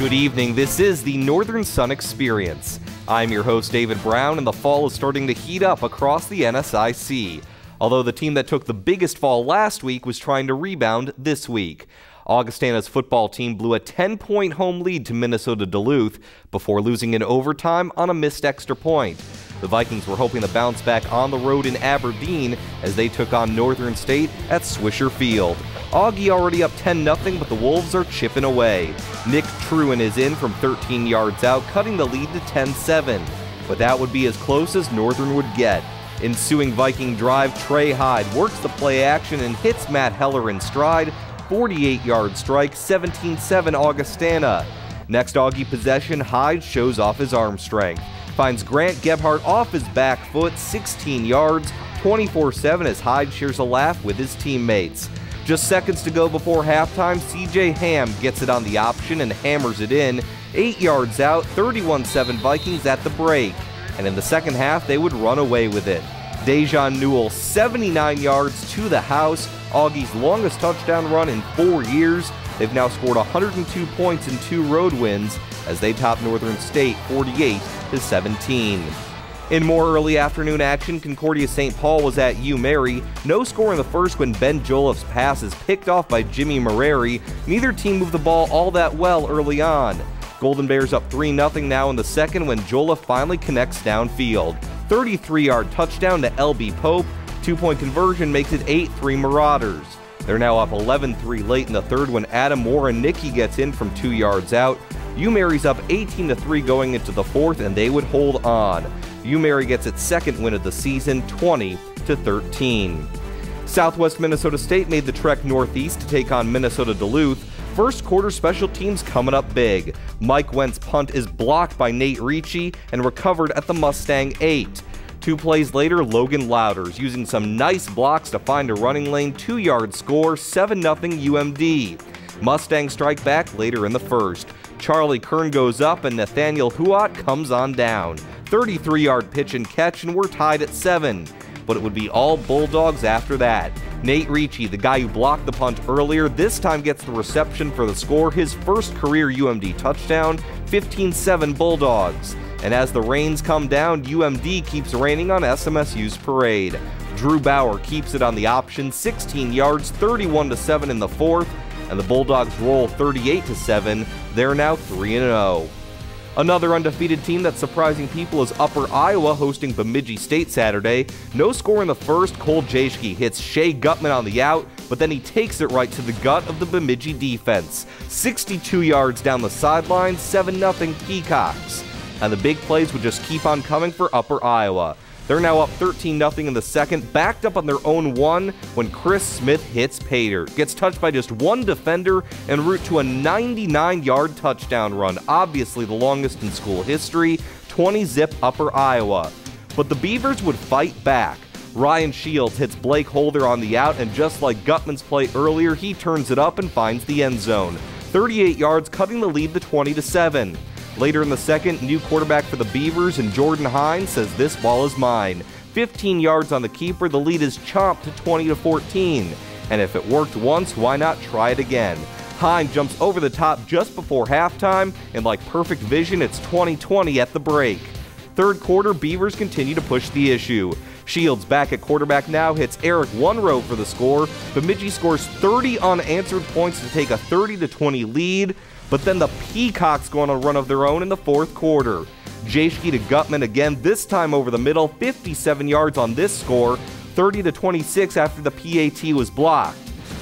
Good evening, this is the Northern Sun Experience. I'm your host David Brown, and the fall is starting to heat up across the NSIC. Although the team that took the biggest fall last week was trying to rebound this week. Augustana's football team blew a 10-point home lead to Minnesota Duluth before losing in overtime on a missed extra point. The Vikings were hoping to bounce back on the road in Aberdeen as they took on Northern State at Swisher Field. Augie already up 10-0, but the Wolves are chipping away. Nick Truin is in from 13 yards out, cutting the lead to 10-7. But that would be as close as Northern would get. Ensuing Viking drive, Trey Hyde works the play action and hits Matt Heller in stride. 48-yard strike, 17-7 Augustana. Next Augie possession, Hyde shows off his arm strength. Finds Grant Gebhardt off his back foot, 16 yards, 24-7 as Hyde shares a laugh with his teammates. Just seconds to go before halftime, CJ Ham gets it on the option and hammers it in. 8 yards out, 31-7 Vikings at the break. And in the second half, they would run away with it. Dejan Newell, 79 yards to the house, Augie's longest touchdown run in 4 years. They've now scored 102 points in 2 road wins as they top Northern State 48-17. In more early afternoon action, Concordia St. Paul was at U Mary. No score in the first when Ben Joliffe's pass is picked off by Jimmy Marreri. Neither team moved the ball all that well early on. Golden Bears up 3-0 now in the second when Joliffe finally connects downfield. 33-yard touchdown to LB Pope. 2-point conversion makes it 8-3 Marauders. They're now up 11-3 late in the third when Adam Warrenicki gets in from 2 yards out. U Mary's up 18-3 going into the fourth, and they would hold on. U Mary gets its second win of the season, 20-13. Southwest Minnesota State made the trek northeast to take on Minnesota Duluth. First quarter special teams coming up big. Mike Wentz punt is blocked by Nate Ricci and recovered at the Mustang 8. 2 plays later, Logan Louders using some nice blocks to find a running lane, 2-yard score, 7-0 UMD. Mustang strike back later in the first. Charlie Kern goes up and Nathaniel Huot comes on down. 33-yard pitch and catch, and we're tied at 7. But it would be all Bulldogs after that. Nate Ricci, the guy who blocked the punt earlier, this time gets the reception for the score, his first career UMD touchdown, 15-7 Bulldogs. And as the rains come down, UMD keeps raining on SMSU's parade. Drew Bauer keeps it on the option, 16 yards, 31-7 in the fourth, and the Bulldogs roll 38-7. They're now 3-0. Another undefeated team that's surprising people is Upper Iowa hosting Bemidji State Saturday. No score in the first, Cole Jaschke hits Shea Gutman on the out, but then he takes it right to the gut of the Bemidji defense. 62 yards down the sideline, 7-0 Peacocks. And the big plays would just keep on coming for Upper Iowa. They're now up 13-0 in the second, backed up on their own one when Chris Smith hits Pater. Gets touched by just one defender en route to a 99-yard touchdown run, obviously the longest in school history, 20-zip Upper Iowa. But the Beavers would fight back. Ryan Shields hits Blake Holder on the out, and just like Gutman's play earlier, he turns it up and finds the end zone. 38 yards, cutting the lead to 20-7. Later in the second, new quarterback for the Beavers and Jordan Hines says this ball is mine. 15 yards on the keeper, the lead is chomped to 20-14. And if it worked once, why not try it again? Hines jumps over the top just before halftime, and like perfect vision, it's 20-20 at the break. Third quarter, Beavers continue to push the issue. Shields back at quarterback now hits Eric One-Row for the score. Bemidji scores 30 unanswered points to take a 30-20 lead. But then the Peacocks go on a run of their own in the fourth quarter. Jaschke to Gutman again, this time over the middle, 57 yards on this score, 30-26 after the PAT was blocked.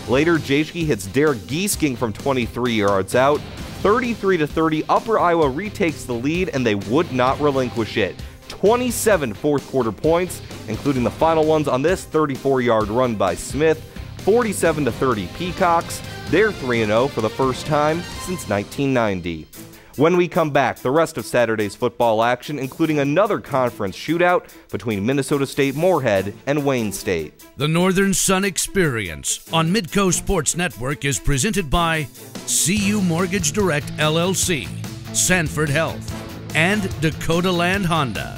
Later, Jaschke hits Derek Giesking from 23 yards out. 33-30, Upper Iowa retakes the lead, and they would not relinquish it. 27 fourth quarter points, including the final ones on this 34-yard run by Smith. 47-30 Peacocks. They're 3-0 for the first time since 1990. When we come back, the rest of Saturday's football action, including another conference shootout between Minnesota State Moorhead and Wayne State. The Northern Sun Experience on Midco Sports Network is presented by CU Mortgage Direct LLC, Sanford Health, and Dakota Land Honda.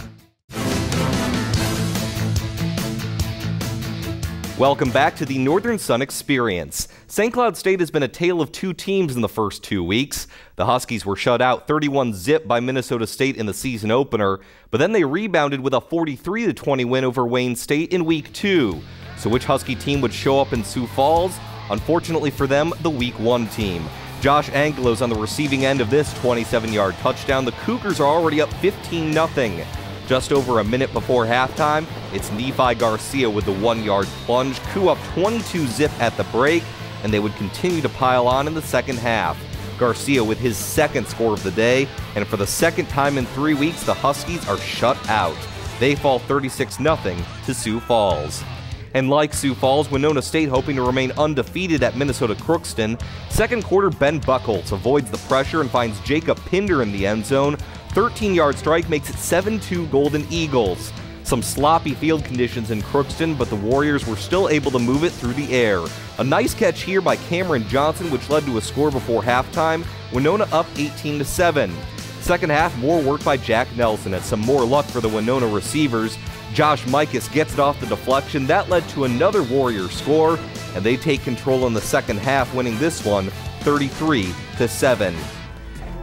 Welcome back to the Northern Sun Experience. St. Cloud State has been a tale of two teams in the first 2 weeks. The Huskies were shut out 31-0 by Minnesota State in the season opener, but then they rebounded with a 43-20 win over Wayne State in Week 2. So which Husky team would show up in Sioux Falls? Unfortunately for them, the Week 1 team. Josh Angelo's on the receiving end of this 27-yard touchdown. The Cougars are already up 15-0. Just over a minute before halftime, it's Nephi Garcia with the 1-yard plunge. Coup up 22-0 at the break, and they would continue to pile on in the second half. Garcia with his second score of the day, and for the second time in 3 weeks, the Huskies are shut out. They fall 36-0 to Sioux Falls. And like Sioux Falls, Winona State hoping to remain undefeated at Minnesota Crookston. Second quarter, Ben Buchholz avoids the pressure and finds Jacob Pinder in the end zone. 13-yard strike makes it 7-2 Golden Eagles. Some sloppy field conditions in Crookston, but the Warriors were still able to move it through the air. A nice catch here by Cameron Johnson, which led to a score before halftime. Winona up 18-7. Second half, more work by Jack Nelson and some more luck for the Winona receivers. Josh Mikas gets it off the deflection. That led to another Warrior score, and they take control in the second half, winning this one 33-7.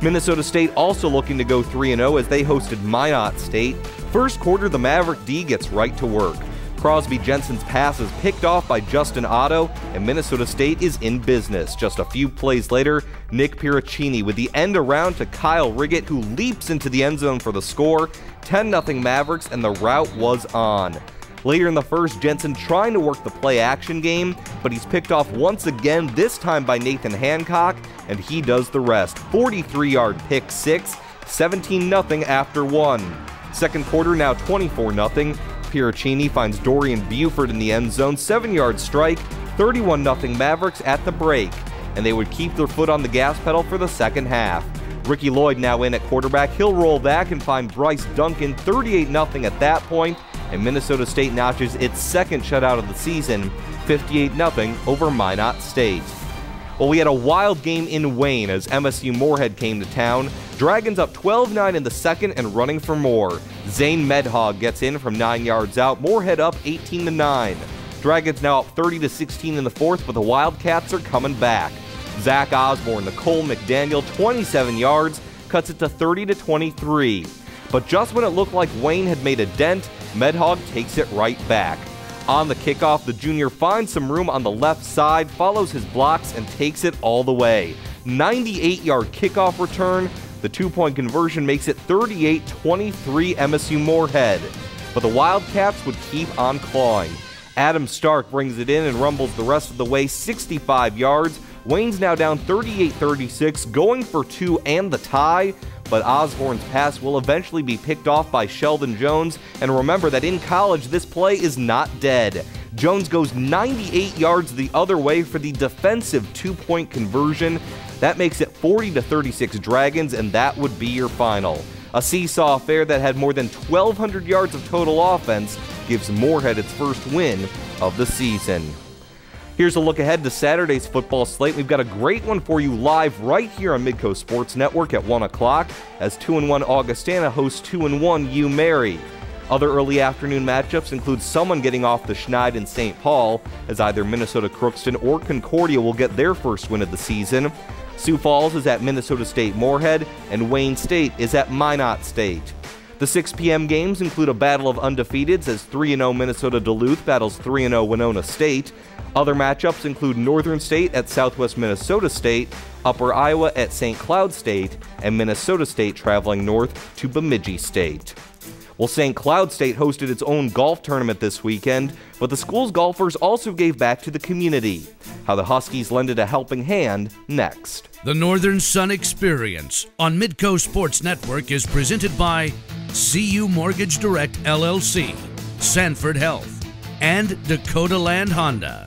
Minnesota State also looking to go 3-0 as they hosted Minot State. First quarter, the Maverick D gets right to work. Crosby Jensen's pass is picked off by Justin Otto, and Minnesota State is in business. Just a few plays later, Nick Piracini with the end around to Kyle Riggett, who leaps into the end zone for the score. 10-0 Mavericks, and the route was on. Later in the first, Jensen trying to work the play-action game, but he's picked off once again, this time by Nathan Hancock, and he does the rest. 43-yard pick six, 17-0 after one. Second quarter, now 24-0. Piracini finds Dorian Buford in the end zone, 7-yard strike, 31-0 Mavericks at the break, and they would keep their foot on the gas pedal for the second half. Ricky Lloyd now in at quarterback. He'll roll back and find Bryce Duncan, 38-0 at that point, and Minnesota State notches its second shutout of the season, 58-0 over Minot State. Well, we had a wild game in Wayne as MSU Moorhead came to town. Dragons up 12-9 in the second and running for more. Zane Medhog gets in from 9 yards out. Moorhead up 18-9. Dragons now up 30-16 in the fourth, but the Wildcats are coming back. Zach Osborne, Nicole McDaniel, 27 yards, cuts it to 30-23. But just when it looked like Wayne had made a dent, Medhog takes it right back. On the kickoff, the junior finds some room on the left side, follows his blocks, and takes it all the way. 98-yard kickoff return. The two-point conversion makes it 38-23 MSU Moorhead. But the Wildcats would keep on clawing. Adam Stark brings it in and rumbles the rest of the way, 65 yards. Wayne's now down 38-36, going for two and the tie, but Osborne's pass will eventually be picked off by Sheldon Jones, and remember that in college this play is not dead. Jones goes 98 yards the other way for the defensive two-point conversion. That makes it 40-36 Dragons, and that would be your final. A seesaw affair that had more than 1,200 yards of total offense gives Moorhead its first win of the season. Here's a look ahead to Saturday's football slate. We've got a great one for you live right here on Midco Sports Network at 1 o'clock as 2-1 Augustana hosts 2-1 U Mary. Other early afternoon matchups include someone getting off the schneid in St. Paul, as either Minnesota Crookston or Concordia will get their first win of the season. Sioux Falls is at Minnesota State Moorhead, and Wayne State is at Minot State. The 6 p.m. games include a battle of undefeateds as 3-0 Minnesota Duluth battles 3-0 Winona State. Other matchups include Northern State at Southwest Minnesota State, Upper Iowa at St. Cloud State, and Minnesota State traveling north to Bemidji State. Well, St. Cloud State hosted its own golf tournament this weekend, but the school's golfers also gave back to the community. How the Huskies lended a helping hand next. The Northern Sun Experience on Midco Sports Network is presented by CU Mortgage Direct LLC, Sanford Health, and Dakota Land Honda.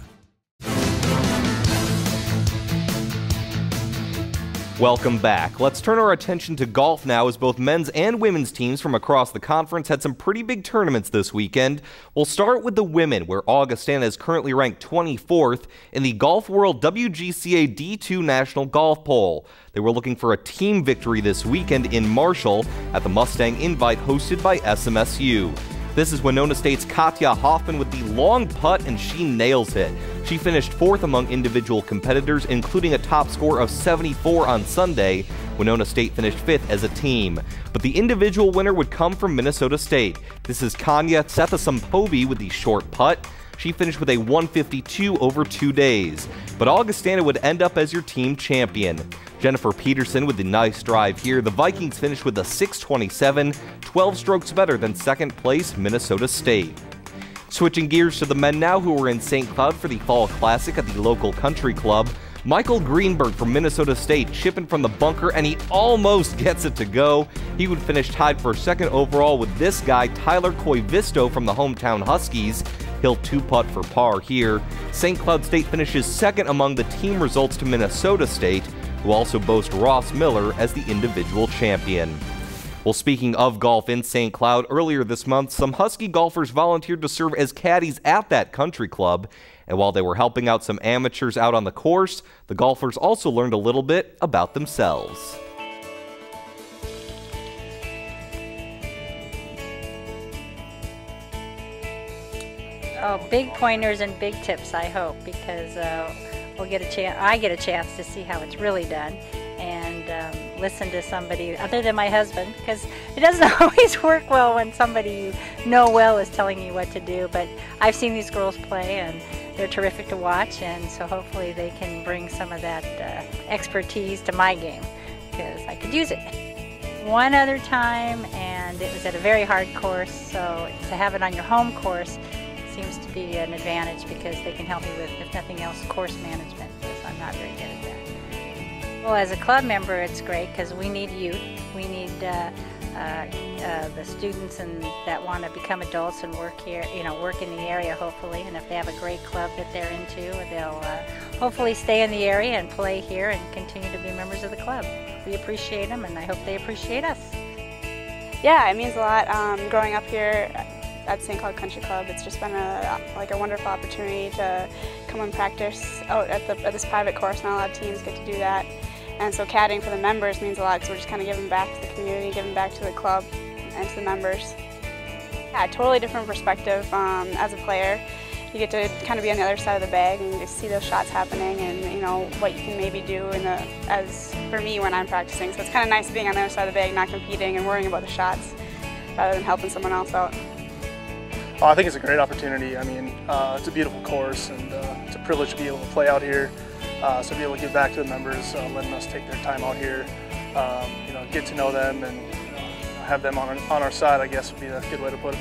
Welcome back. Let's turn our attention to golf now as both men's and women's teams from across the conference had some pretty big tournaments this weekend. We'll start with the women, where Augustana is currently ranked 24th in the Golf World WGCA D2 National Golf Poll. They were looking for a team victory this weekend in Marshall at the Mustang Invite hosted by SMSU. This is Winona State's Katja Hoffman with the long putt, and she nails it. She finished 4th among individual competitors, including a top score of 74 on Sunday. Winona State finished 5th as a team. But the individual winner would come from Minnesota State. This is Kanya Sethasampobi with the short putt. She finished with a 152 over 2 days. But Augustana would end up as your team champion. Jennifer Peterson with the nice drive here. The Vikings finished with a 627, 12 strokes better than second place Minnesota State. Switching gears to the men now, who were in St. Cloud for the Fall Classic at the local country club. Michael Greenberg from Minnesota State chipping from the bunker, and he almost gets it to go. He would finish tied for second overall with this guy, Tyler Koivisto from the hometown Huskies. He'll 2-putt for par here. St. Cloud State finishes second among the team results to Minnesota State, who also boast Ross Miller as the individual champion. Well, speaking of golf in St. Cloud, earlier this month, some Husky golfers volunteered to serve as caddies at that country club. And while they were helping out some amateurs out on the course, the golfers also learned a little bit about themselves. Oh, big pointers and big tips, I hope, because I get a chance to see how it's really done, and listen to somebody other than my husband, because it doesn't always work well when somebody you know well is telling you what to do. But I've seen these girls play, and they're terrific to watch, and so hopefully they can bring some of that expertise to my game, because I could use it. One other time, and it was at a very hard course, so to have it on your home course seems to be an advantage, because they can help me with, if nothing else, course management, because I'm not very good at that. Well, as a club member, it's great because we need youth. We need the students that want to become adults and work here, work in the area, hopefully. And if they have a great club that they're into, they'll hopefully stay in the area and play here and continue to be members of the club. We appreciate them, and I hope they appreciate us. Yeah, it means a lot. Growing up here at St. Cloud Country Club, it's just been a wonderful opportunity to come and practice out at this private course. Not a lot of teams get to do that, and so caddying for the members means a lot, because we're just kind of giving back to the community, giving back to the club and to the members. Yeah, totally different perspective as a player. You get to kind of be on the other side of the bag and just see those shots happening, and what you can maybe do as for me when I'm practicing. So it's kind of nice being on the other side of the bag, not competing and worrying about the shots, rather than helping someone else out. I think it's a great opportunity. I mean, it's a beautiful course, and it's a privilege to be able to play out here. So to be able to give back to the members, letting us take their time out here, get to know them and have them on our side, I guess would be a good way to put it.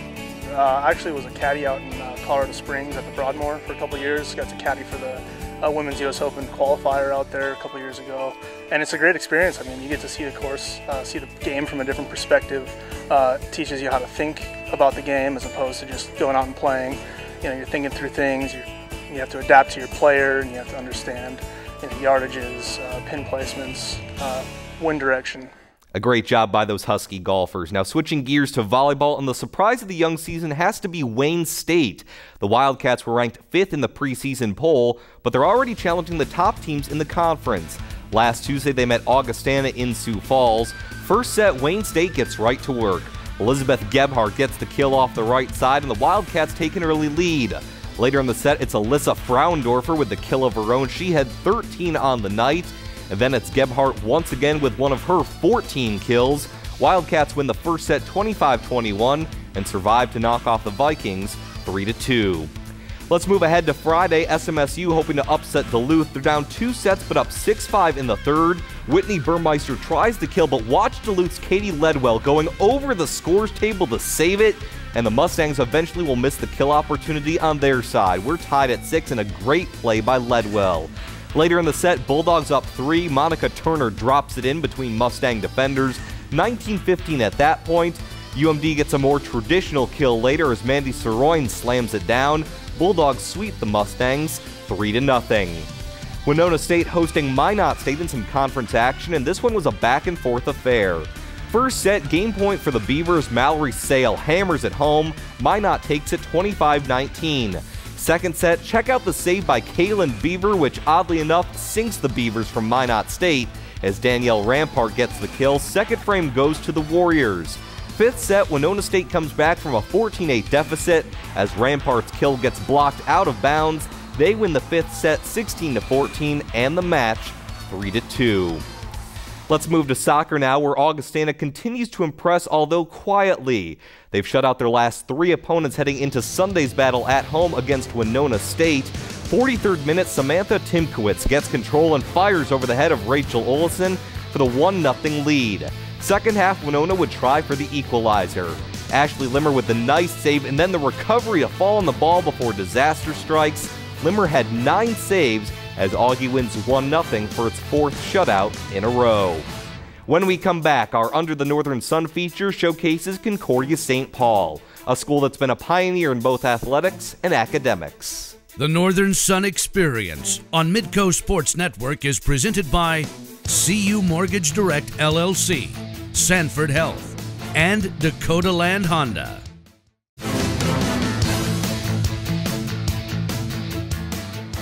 I actually was a caddy out in Colorado Springs at the Broadmoor for a couple of years. Got to caddy for the Women's U.S. Open qualifier out there a couple of years ago, and it's a great experience. I mean, you get to see the course, see the game from a different perspective. It teaches you how to think about the game as opposed to just going out and playing. You're thinking through things. You have to adapt to your player, and you have to understand yardages, pin placements, wind direction. A great job by those Husky golfers. Now switching gears to volleyball, and the surprise of the young season has to be Wayne State. The Wildcats were ranked 5th in the preseason poll, but they're already challenging the top teams in the conference. Last Tuesday they met Augustana in Sioux Falls. First set, Wayne State gets right to work. Elizabeth Gebhardt gets the kill off the right side, and the Wildcats take an early lead. Later in the set, it's Alyssa Fraundorfer with the kill of her own. She had 13 on the night. And then it's Gebhardt once again with one of her 14 kills. Wildcats win the first set 25-21 and survive to knock off the Vikings 3-2. Let's move ahead to Friday. SMSU hoping to upset Duluth. They're down 2 sets but up 6-5 in the third. Whitney Burmeister tries to kill, but watch Duluth's Katie Ledwell going over the scores table to save it. And the Mustangs eventually will miss the kill opportunity on their side. We're tied at 6 and a great play by Ledwell. Later in the set, Bulldogs up 3. Monica Turner drops it in between Mustang defenders. 19-15 at that point. UMD gets a more traditional kill later as Mandy Soroin slams it down. Bulldogs sweep the Mustangs 3-0. Winona State hosting Minot State in some conference action, and this one was a back-and-forth affair. First set, game point for the Beavers. Mallory Sale hammers it home. Minot takes it 25-19. Second set, check out the save by Kaylin Beaver, which oddly enough sinks the Beavers from Minot State as Danielle Rampart gets the kill. Second frame goes to the Warriors. Fifth set, Winona State comes back from a 14-8 deficit as Rampart's kill gets blocked out of bounds. They win the fifth set 16-14 and the match 3-2. Let's move to soccer now, where Augustana continues to impress, although quietly. They've shut out their last 3 opponents heading into Sunday's battle at home against Winona State. 43rd minute, Samantha Timkowitz gets control and fires over the head of Rachel Olson for the 1-0 lead. Second half, Winona would try for the equalizer. Ashley Limmer with the nice save and then the recovery to fall on the ball before disaster strikes. Limmer had 9 saves as Augie wins 1-0 for its 4th shutout in a row. When we come back, our Under the Northern Sun feature showcases Concordia St. Paul, a school that's been a pioneer in both athletics and academics. The Northern Sun Experience on Midco Sports Network is presented by CU Mortgage Direct LLC, Sanford Health, and Dakota Land Honda.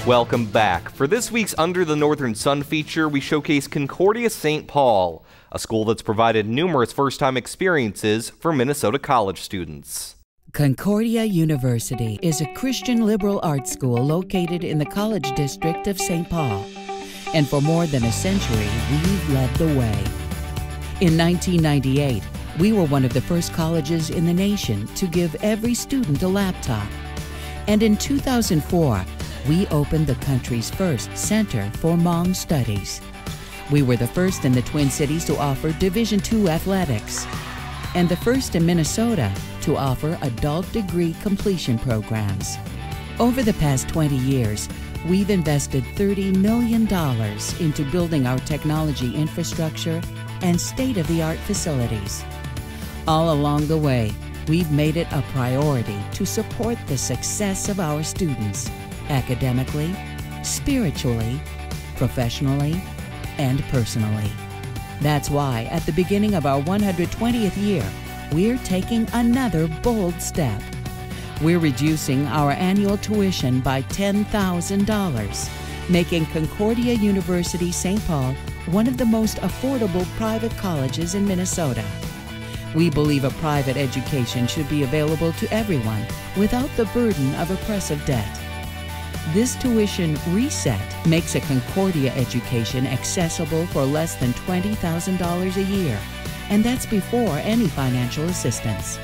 Welcome back. For this week's Under the Northern Sun feature, we showcase Concordia St. Paul, a school that's provided numerous first-time experiences for Minnesota college students. Concordia University is a Christian liberal arts school located in the College District of St. Paul. And for more than a century, we've led the way. In 1998, we were one of the first colleges in the nation to give every student a laptop. And in 2004, we opened the country's first Center for Hmong Studies. We were the first in the Twin Cities to offer Division II athletics, and the first in Minnesota to offer adult degree completion programs. Over the past 20 years, we've invested $30 million into building our technology infrastructure and state-of-the-art facilities. All along the way, we've made it a priority to support the success of our students, academically, spiritually, professionally, and personally. That's why at the beginning of our 120th year, we're taking another bold step. We're reducing our annual tuition by $10,000, making Concordia University St. Paul one of the most affordable private colleges in Minnesota. We believe a private education should be available to everyone without the burden of oppressive debt. This tuition reset makes a Concordia education accessible for less than $20,000 a year, and that's before any financial assistance.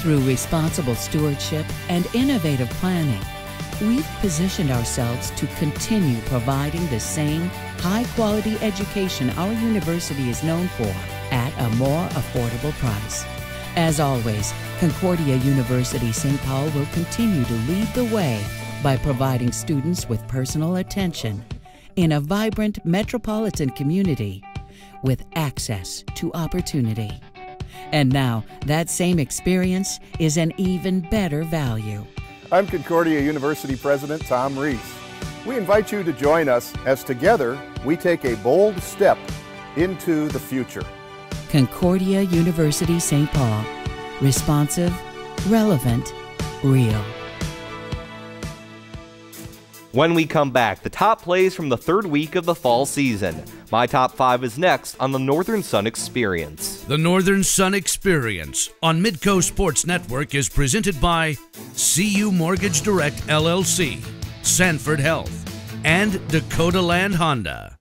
Through responsible stewardship and innovative planning, we've positioned ourselves to continue providing the same high-quality education our university is known for at a more affordable price. As always, Concordia University St. Paul will continue to lead the way by providing students with personal attention in a vibrant metropolitan community with access to opportunity. And now, that same experience is an even better value. I'm Concordia University President Tom Reese. We invite you to join us as together we take a bold step into the future. Concordia University St. Paul. Responsive, relevant, real. When we come back, the top plays from the 3rd week of the fall season. My top 5 is next on the Northern Sun Experience. The Northern Sun Experience on Midco Sports Network is presented by CU Mortgage Direct LLC, Sanford Health, and Dakota Land Honda.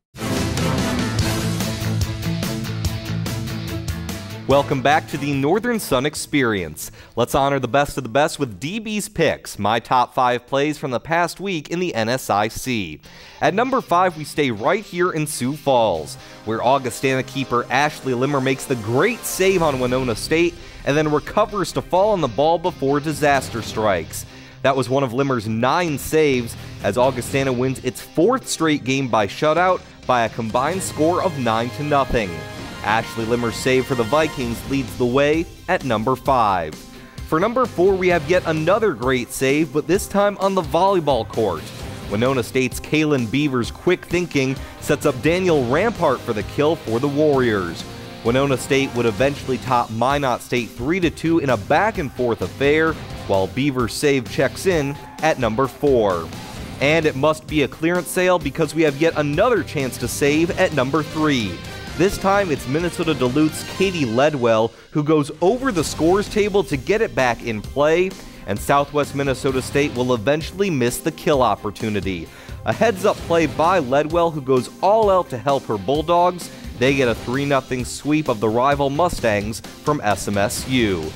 Welcome back to the Northern Sun Experience. Let's honor the best of the best with DBs Pics, my top 5 plays from the past week in the NSIC. At number 5, we stay right here in Sioux Falls, where Augustana keeper Ashley Limmer makes the great save on Winona State and then recovers to fall on the ball before disaster strikes. That was one of Limmer's 9 saves as Augustana wins its 4th straight game by shutout by a combined score of 9-0. Ashley Limmer's save for the Vikings leads the way at number 5. For number 4, we have yet another great save, but this time on the volleyball court. Winona State's Kaylin Beaver's quick thinking sets up Daniel Rampart for the kill for the Warriors. Winona State would eventually top Minot State 3-2 in a back-and-forth affair, while Beaver's save checks in at number 4. And it must be a clearance sale because we have yet another chance to save at number 3. This time, it's Minnesota Duluth's Katie Ledwell who goes over the scores table to get it back in play, and Southwest Minnesota State will eventually miss the kill opportunity. A heads-up play by Ledwell, who goes all out to help her Bulldogs. They get a 3-0 sweep of the rival Mustangs from SMSU.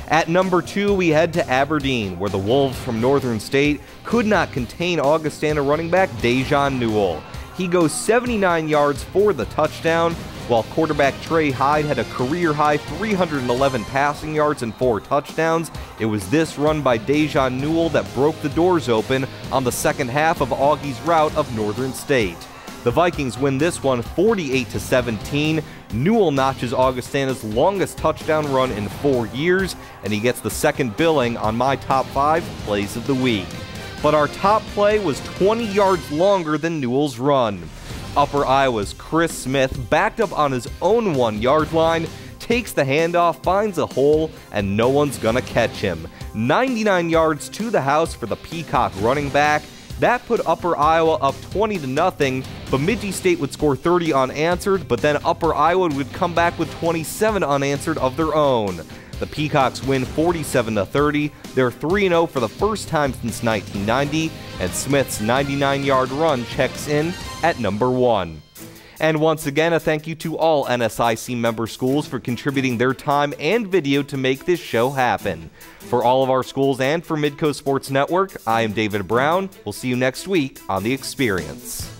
At number 2, we head to Aberdeen, where the Wolves from Northern State could not contain Augustana running back Dejan Newell. He goes 79 yards for the touchdown, while quarterback Trey Hyde had a career-high 311 passing yards and 4 touchdowns. It was this run by Dejan Newell that broke the doors open on the second half of Augie's rout of Northern State. The Vikings win this one 48-17. Newell notches Augustana's longest touchdown run in 4 years, and he gets the second billing on my top 5 plays of the week. But our top play was 20 yards longer than Newell's run. Upper Iowa's Chris Smith, backed up on his own 1-yard line, takes the handoff, finds a hole, and no one's gonna catch him. 99 yards to the house for the Peacock running back. That put Upper Iowa up 20-0. Bemidji State would score 30 unanswered, but then Upper Iowa would come back with 27 unanswered of their own. The Peacocks win 47-30. They're 3-0 for the first time since 1990, and Smith's 99-yard run checks in at number 1. And once again, a thank you to all NSIC member schools for contributing their time and video to make this show happen. For all of our schools and for Midco Sports Network, I am David Brown. We'll see you next week on The Experience.